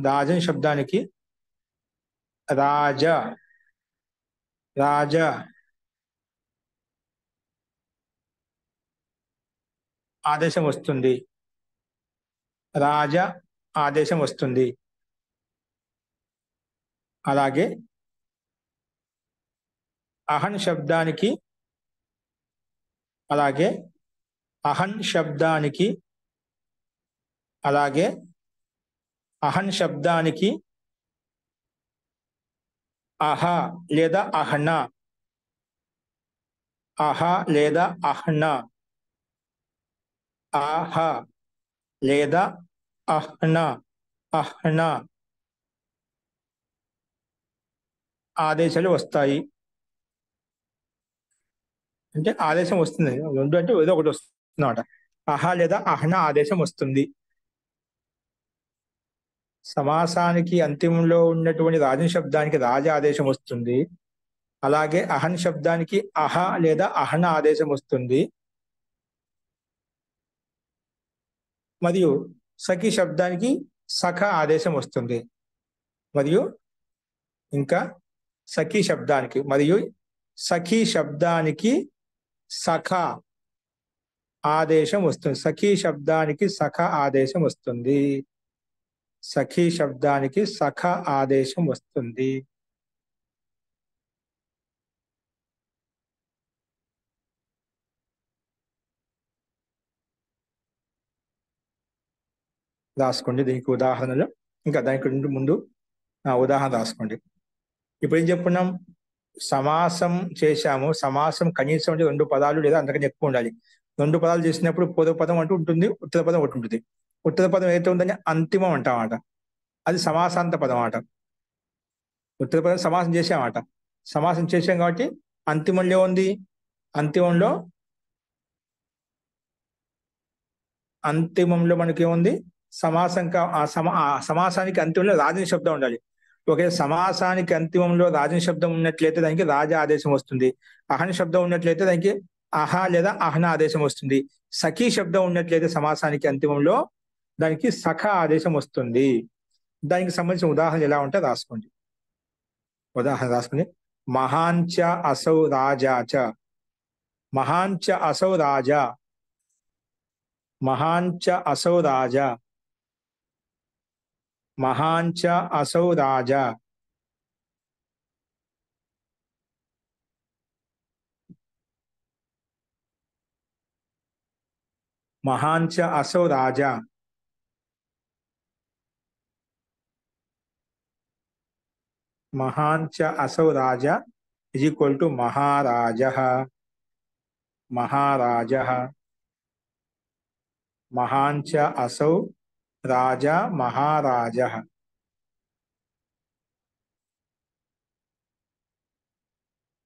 రాజన్ శబ్దానికి రాజ ఆదేశం వస్తుంది. రాజ ఆదేశం వస్తుంది. అలాగే అహన్ శబ్దానికి అహ లేదా అహ్న ఆహ లేదా అహ్న ఆదేశాలు వస్తాయి. అంటే ఆదేశం వస్తుంది. రెండు అంటే ఏదో ఒకటి వస్తుంది అన్నమాట. అహ లేదా అహ్న ఆదేశం వస్తుంది. సమాసానికి అంతిమంలో ఉన్నటువంటి రాజన్ శబ్దానికి రాజ ఆదేశం వస్తుంది. అలాగే అహన్ శబ్దానికి అహ లేదా అహ్న ఆదేశం వస్తుంది. మరియు సఖి శబ్దానికి సఖ ఆదేశం వస్తుంది. మరియు ఇంకా సఖి శబ్దానికి సఖ ఆదేశం వస్తుంది. సఖి శబ్దానికి సఖ ఆదేశం వస్తుంది. రాసుకోండి దీనికి ఉదాహరణలు. ఇంకా దానికి ముందు ఉదాహరణ రాసుకోండి. ఇప్పుడు ఏం చెప్పుకున్నాం? సమాసం చేశాము. సమాసం కనీసం అంటే 2 పదాలు లేదా అంతకన్నా ఎక్కువ ఉండాలి. 2 పదాలు చేసినప్పుడు పూర్వ పదం అంటూ ఉంటుంది, ఉత్తర పదం ఒకటి ఉంటుంది. ఉత్తర పదం ఏదైతే ఉందని అంతిమం అంటామాట. అది సమాసాంత పదం అన్నమాట. ఉత్తర పదం సమాసం చేసామాట. సమాసం చేసాం కాబట్టి అంతిమంలో ఉంది. అంతిమంలో మనకి ఏముంది? సమాసానికి అంతిమంలో రాజన్ శబ్దం ఉండాలి. ఒకే సమాసానికి అంతిమంలో రాజన్ శబ్దం ఉన్నట్లయితే దానికి రాజ ఆదేశం వస్తుంది. అహన్ శబ్దం ఉన్నట్లయితే దానికి అహ లేదా అహ్న ఆదేశం వస్తుంది. సఖీ శబ్దం ఉన్నట్లయితే సమాసానికి అంతిమంలో దానికి సఖ ఆదేశం వస్తుంది. దానికి సంబంధించిన ఉదాహరణ ఎలా ఉంటే రాసుకోండి. ఉదాహరణ రాసుకోండి. మహాంచ అసౌ రాజాచ. మహాంచ అసౌ రాజా. మహాంచ అసౌ రాజా. మహాంచ అసౌ రాజా. మహాంచ అసౌ రాజా. మహాంచ అసౌ రాజా ఇజ్ ఈక్వల్ టు మహారాజః. మహారాజః. మహాంచ అసౌ రాజా మహారాజః.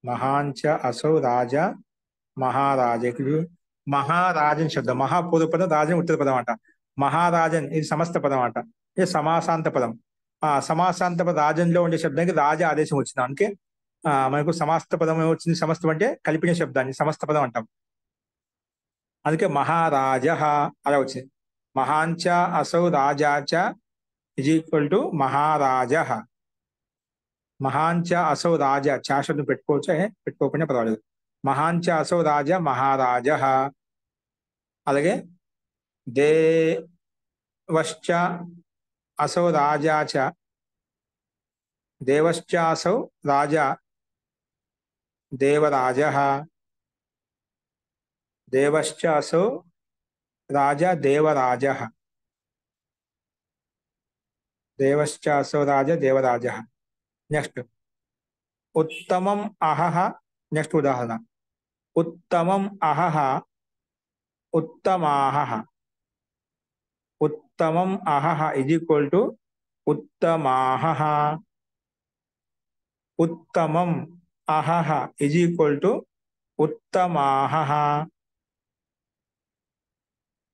महांच असौ राजा महाराज महाराजन शब्द महापूर्व पदम राजन उत्तर पदम अंట మహారాజన్ ఇది సమస్త పదం అంట ఇది సమాసాంత పదం ఆ సమాసాంత పద రాజన్లో ఉండే శబ్దానికి రాజ ఆదేశం వచ్చింది అందుకే మనకు సమాస్త పదం వచ్చింది సమస్తం అంటే కలిపిన శబ్దాన్ని సమస్త పదం అంటాం అందుకే మహారాజ అలా వచ్చింది మహాంచ అసౌ రాజాచ ఇజ్ ఈక్వల్ టు మహారాజ మహాంచ అసౌ రాజా చా శబ్దం పెట్టుకోవచ్చు పెట్టుకోకుండా పర్వాలేదు మహాంచ అసౌ రాజా మహారాజ అలాగే దేవశ్చ असौ राजा च देवश्चासौ राजा देवराजः देवश्चासौ राजा देवराजः देवश्चासौ राजा देवराजः नेक्स्ट उत्तमम् अहः नेक्स्ट उदाहरण उत्तमम् अहः उत्तमाः उत्तमम् अहः इज इक्वल टू उत्तमाः उत्तमम् अहः इज इक्वल टू उत्तमाः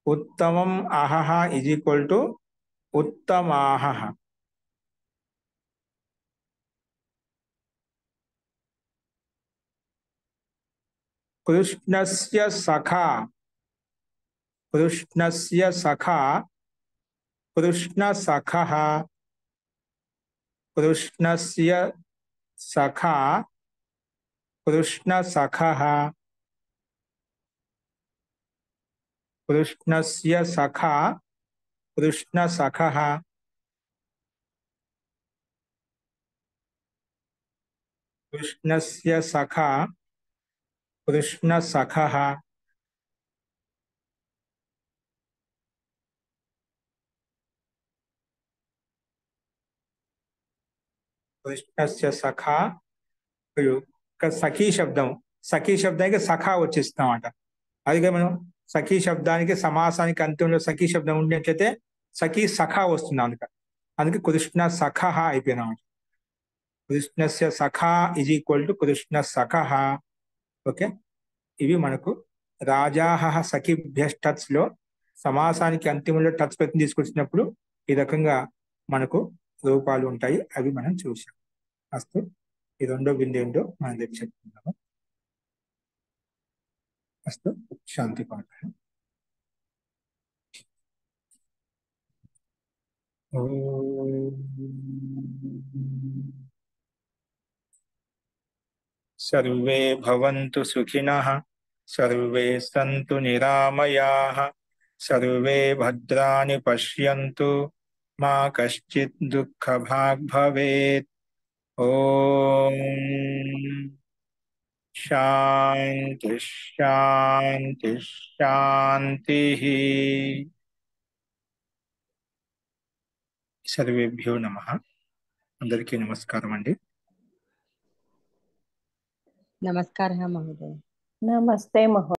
उत्तमम् अहः इज इक्वल टू उत्तमाः कृष्णस्य सखा कृष्णस्य सखा कृष्णसखः कृष्णस्य सखा कृष्णसखः कृष्णस्य सखा कृष्णसखः कृष्णस्य सखा कृष्णसखः कृष्णस्य सखा सखी शब्दం సఖీ శబ్దానికి సఖా వచ్చేస్తామంట అదిగా మనం సఖీ శబ్దానికి సమాసానికి అంత్యంలో సఖీ శబ్దం ఉండేట్లయితే సఖీ సఖా వస్తుంది అందుకే కృష్ణ సఖ అయిపోయినామంట కృష్ణస్య సఖా ఇజ్ ఈక్వల్ టు కృష్ణ సఖ ఓకే ఇవి మనకు రాజాహ సఖిభ్యష్టట్స్ లో సమాసానికి అంత్యంలో టచ్ ప్రతి తీసుకొచ్చినప్పుడు ఈ రకంగా మనకు రూపాలు ఉంటాయి అవి మనం చూసాం అస్తు ఈ రెండో బిందు ఏంటో మనం రేపు చెప్పుకుందాము అస్తు శాంతి పాఠ सर्वे भवन्तु सुखिनः सर्वे सन्तु निरामयाः सर्वे भद्राणि पश्यन्तु मा कश्चित् दुःखभाग् भवेत् ओम शांति शांति शांति सर्वेभ्यो नमः अंदरिकी नमस्कारम अंडी नमस्कार महोदय नमस्ते महोदय।